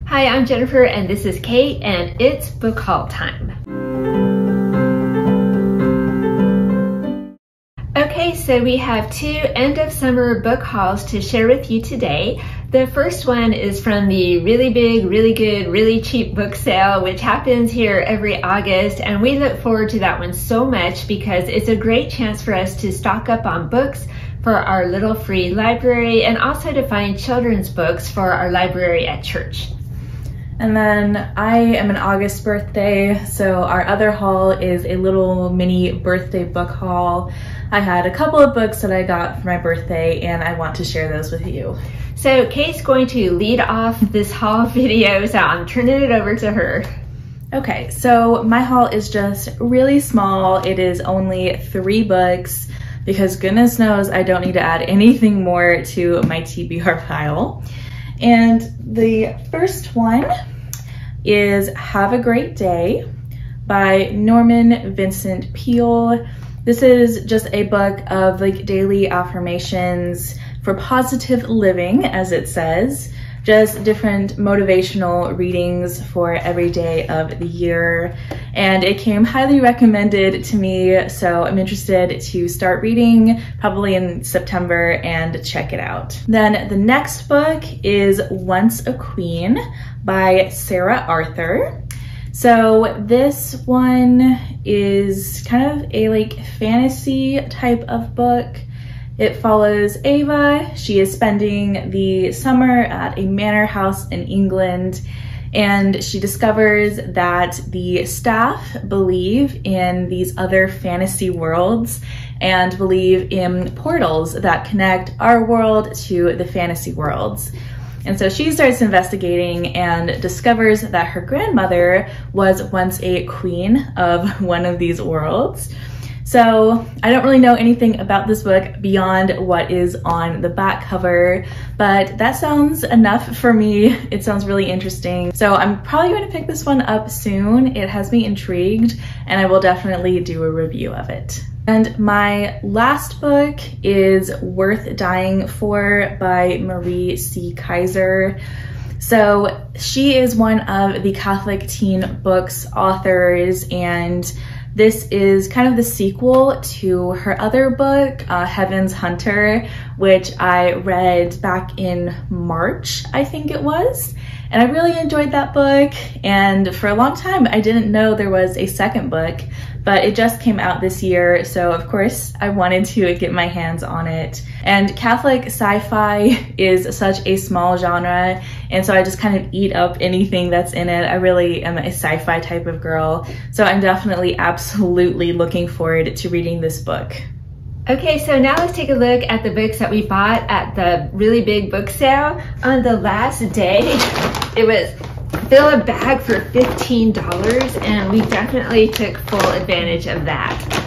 Hi, I'm Jennifer and this is Kate and it's book haul time. Okay, so we have two end of summer book hauls to share with you today. The first one is from the really big, really good, really cheap book sale, which happens here every August, and we look forward to that one so much because it's a great chance for us to stock up on books for our little free library and also to find children's books for our library at church. And then I am an August birthday, so our other haul is a little mini birthday book haul. I had a couple of books that I got for my birthday and I want to share those with you. So Kate's going to lead off this haul video, so I'm turning it over to her. Okay, so my haul is just really small. It is only 3 books because goodness knows I don't need to add anything more to my TBR pile. And the first one is Have a Great Day by Norman Vincent Peale. This is just a book of like daily affirmations for positive living, as it says. Just different motivational readings for every day of the year. And it came highly recommended to me, so I'm interested to start reading probably in September and check it out. Then the next book is Once a Queen by Sarah Arthur. So this one is kind of a like fantasy type of book. It follows Ava. She is spending the summer at a manor house in England, and she discovers that the staff believe in these other fantasy worlds and believe in portals that connect our world to the fantasy worlds. And so she starts investigating and discovers that her grandmother was once a queen of one of these worlds. So I don't really know anything about this book beyond what is on the back cover, but that sounds enough for me. It sounds really interesting. So I'm probably going to pick this one up soon. It has me intrigued and I will definitely do a review of it. And my last book is Worth Dying For by Marie C. Kaiser. So she is one of the Catholic teen books authors, and this is kind of the sequel to her other book, Heaven's Hunter, which I read back in March, I think it was. And I really enjoyed that book. And for a long time, I didn't know there was a second book, but it just came out this year. So of course I wanted to get my hands on it. And Catholic sci-fi is such a small genre. And so I just kind of eat up anything that's in it. I really am a sci-fi type of girl. So I'm definitely absolutely looking forward to reading this book. Okay, so now let's take a look at the books that we bought at the really big book sale. On the last day, it was fill a bag for $15, and we definitely took full advantage of that.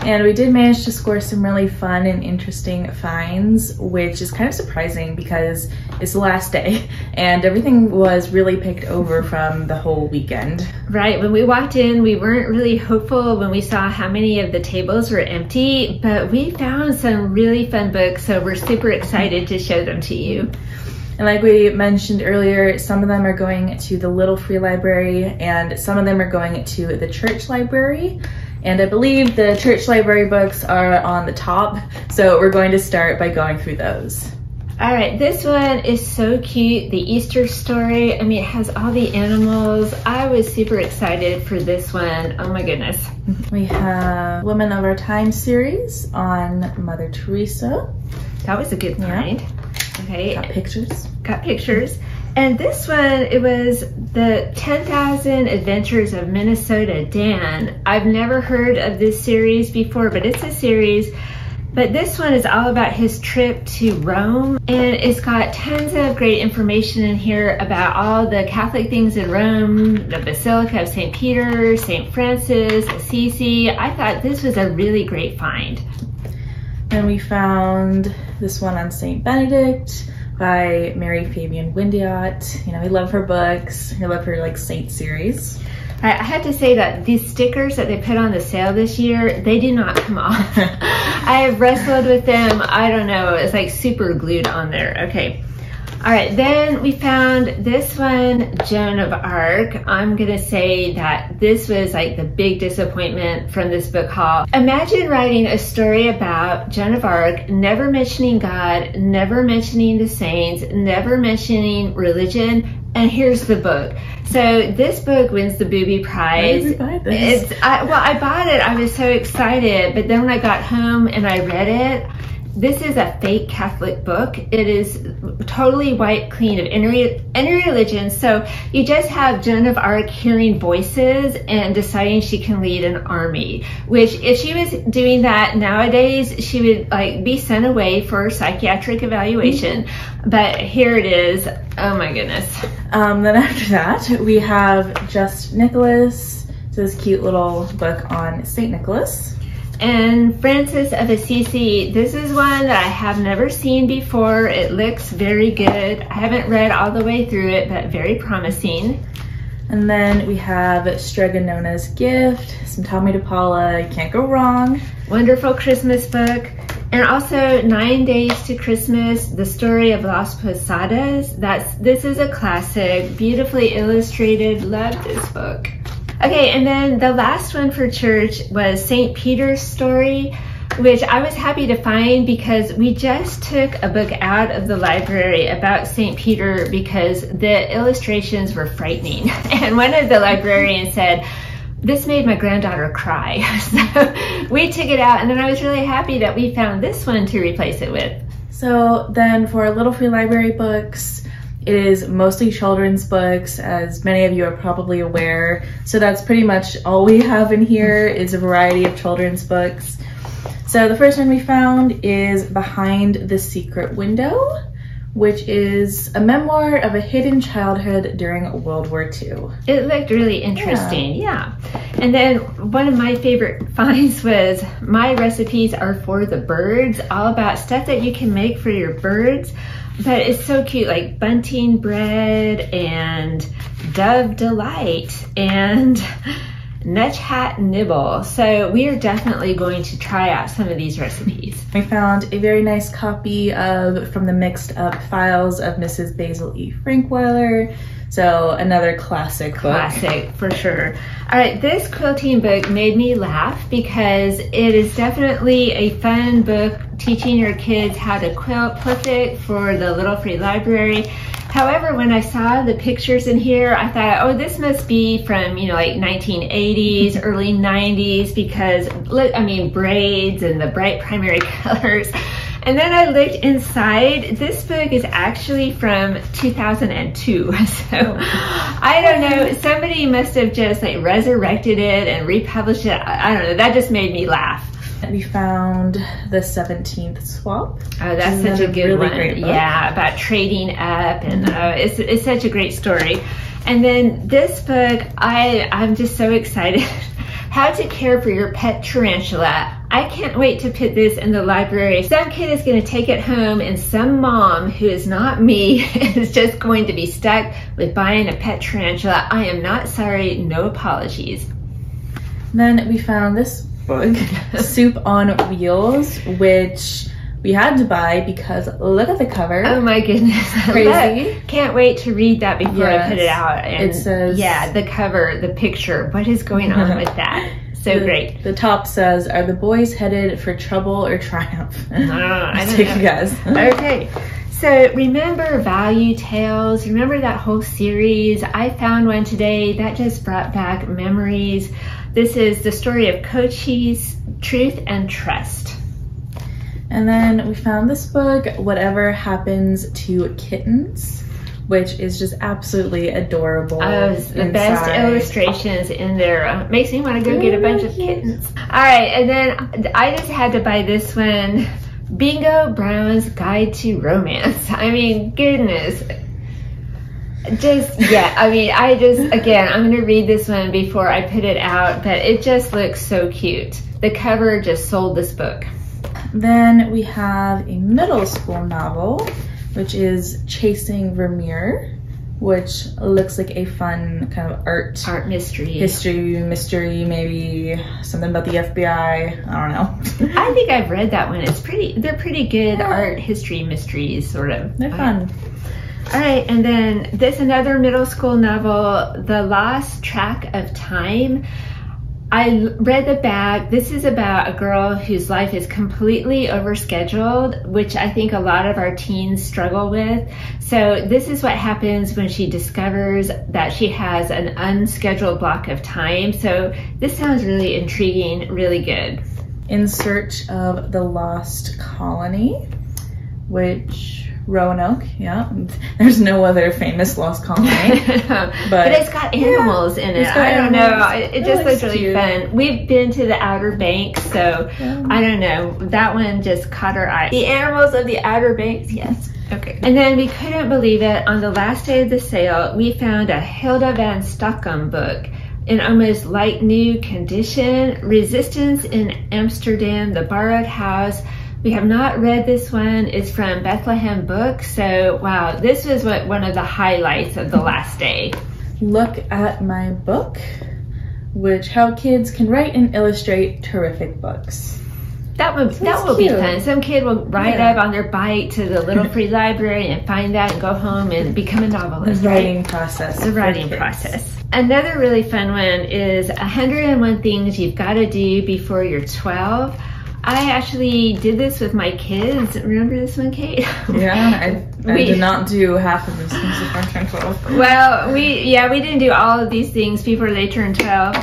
And we did manage to score some really fun and interesting finds, which is kind of surprising because it's the last day and everything was really picked over from the whole weekend. Right, when we walked in, we weren't really hopeful when we saw how many of the tables were empty, but we found some really fun books, so we're super excited to show them to you. And like we mentioned earlier, some of them are going to the Little Free Library and some of them are going to the church library. And I believe the church library books are on the top, so we're going to start by going through those. All right, this one is so cute, the Easter story. I mean, it has all the animals. I was super excited for this one. Oh my goodness. We have Women of Our Time series on Mother Teresa. That was a good find. Yeah. Okay. Got pictures. Got pictures. And this one, it was the 10,000 Adventures of Minnesota Dan. I've never heard of this series before, but it's a series. But this one is all about his trip to Rome, and it's got tons of great information in here about all the Catholic things in Rome, the Basilica of St. Peter, St. Francis, Assisi. I thought this was a really great find. And we found this one on St. Benedict by Mary Fabian Windiot. You know, we love her books. We love her like saint series. I have to say that these stickers that they put on the sale this year, they do not come off. I have wrestled with them. I don't know. It's like super glued on there. Okay. All right, then we found this one, Joan of Arc. I'm gonna say that this was like the big disappointment from this book haul. Imagine writing a story about Joan of Arc, never mentioning God, never mentioning the saints, never mentioning religion, and here's the book. So this book wins the Booby Prize. Why did we buy this? I bought it, I was so excited, but then when I got home and I read it, this is a fake Catholic book. It is totally wiped clean of any religion. So you just have Joan of Arc hearing voices and deciding she can lead an army, which if she was doing that nowadays, she would like be sent away for psychiatric evaluation. But here it is. Oh my goodness. Then after that, we have Just Nicholas. So this cute little book on St. Nicholas. And Francis of Assisi, this is one that I have never seen before. It looks very good. I haven't read all the way through it, but very promising. And then we have Stregonona's Gift, some Tommy DePaula, you can't go wrong. Wonderful Christmas book. And also 9 Days to Christmas, the story of Las Posadas. This is a classic, beautifully illustrated. Love this book. Okay, and then the last one for church was St. Peter's Story, which I was happy to find because we just took a book out of the library about St. Peter because the illustrations were frightening. And one of the librarians said, this made my granddaughter cry. So we took it out, and then I was really happy that we found this one to replace it with. So then for Little Free Library books, it is mostly children's books, as many of you are probably aware. So that's pretty much all we have in here is a variety of children's books. So the first one we found is Behind the Secret Window, which is a memoir of a hidden childhood during World War II. It looked really interesting, yeah. And then one of my favorite finds was My Recipes Are for the Birds, all about stuff that you can make for your birds. But it's so cute, like bunting bread and Dove Delight and Nuthat Nibble. So we are definitely going to try out some of these recipes. We found a very nice copy of From the Mixed Up Files of Mrs. Basil E. Frankweiler. So another classic book. Classic, for sure. All right, this quilting book made me laugh because it is definitely a fun book teaching your kids how to quilt, perfect for the Little Free Library. However, when I saw the pictures in here, I thought, oh, this must be from, you know, like 1980s, early 90s, because look, I mean, braids and the bright primary colors. And then I looked inside. This book is actually from 2002. So I don't know, somebody must have just like resurrected it and republished it. I don't know, that just made me laugh. And we found The 17th Swap. Oh, that's such a good one. Great book. Yeah, about trading up, and it's such a great story. And then this book, I'm just so excited. How to Care for Your Pet Tarantula. I can't wait to put this in the library. Some kid is going to take it home, and some mom who is not me is just going to be stuck with buying a pet tarantula. I am not sorry, no apologies. Then we found this book, Soup on Wheels, which we had to buy because look at the cover. Oh my goodness. Crazy. Can't wait to read that before I put it out. And it says, yeah, the cover, the picture, what is going on with that? So great. The top says, are the boys headed for trouble or triumph? I don't Take know. a guess. Okay. So remember Value Tales? Remember that whole series? I found one today that just brought back memories. This is the story of Cochise, Truth and Trust. And then we found this book, Whatever Happens to Kittens, which is just absolutely adorable. The best illustrations in there. Makes me want to go get a bunch of kittens. All right, and then I just had to buy this one, Bingo Brown's Guide to Romance. I mean, goodness. Again, I'm going to read this one before I put it out, but it just looks so cute. The cover just sold this book. Then we have a middle school novel, which is Chasing Vermeer, which looks like a fun kind of art mystery, maybe something about the FBI. I don't know. I think I've read that one. They're pretty good art history mysteries, sort of. They're fun. All right, and then this another middle school novel, The Lost Track of Time. I read the back. This is about a girl whose life is completely overscheduled, which I think a lot of our teens struggle with. So this is what happens when she discovers that she has an unscheduled block of time. So this sounds really intriguing, really good. In Search of the Lost Colony, which Roanoke, yeah. There's no other famous lost colony. but it's got animals in it. I don't know. It just looks really cute. fun. We've been to the Outer Banks, so I don't know. That one just caught our eye. The animals of the Outer Banks, yes. Okay. And then we couldn't believe it. On the last day of the sale, we found a Hilda van Stockum book in almost like new condition. Resistance in Amsterdam, The Borrowed House. We have not read this one. It's from Bethlehem Books. So, wow, this was one of the highlights of the last day. Look at my book, which How Kids Can Write and Illustrate Terrific Books. That will be fun. Some kid will ride up on their bike to the Little Free Library and find that and go home and become a novelist. The writing process. The writing process. Another really fun one is 101 Things You've Got to Do Before You're 12. I actually did this with my kids. Remember this one, Kate? Yeah, I did not do half of those things before I turned 12. Well, we didn't do all of these things before they turned 12.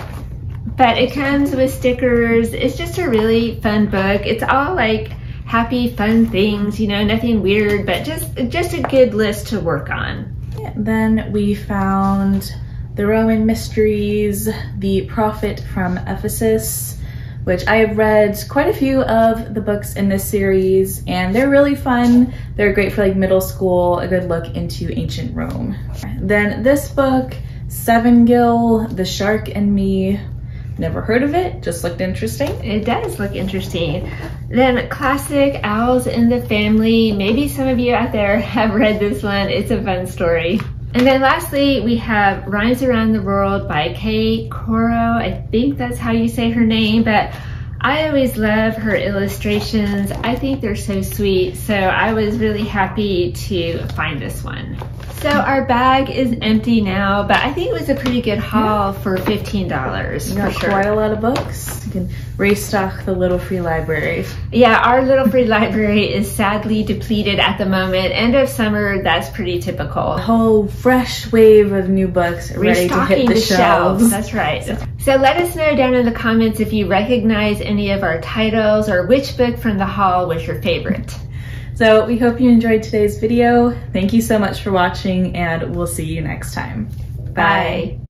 But it comes with stickers. It's just a really fun book. It's all like happy, fun things, you know, nothing weird, but just a good list to work on. Yeah, then we found The Roman Mysteries, The Prophet from Ephesus, which I have read quite a few of the books in this series, and they're really fun. They're great for like middle school, a good look into ancient Rome. Then this book, Seven Gill, The Shark and Me. Never heard of it, just looked interesting. It does look interesting. Then classic Owls in the Family. Maybe some of you out there have read this one. It's a fun story. And then lastly, we have Rhymes Around the World by Kay Coro. I think that's how you say her name, but I always love her illustrations. I think they're so sweet, so I was really happy to find this one. So our bag is empty now, but I think it was a pretty good haul for $15 You got quite a lot of books. You can restock the Little Free Library. Yeah, our Little Free Library is sadly depleted at the moment. End of summer, that's pretty typical. A whole fresh wave of new books ready to hit the shelves. That's right. So let us know down in the comments if you recognize any of our titles or which book from the haul was your favorite. So we hope you enjoyed today's video. Thank you so much for watching, and we'll see you next time. Bye.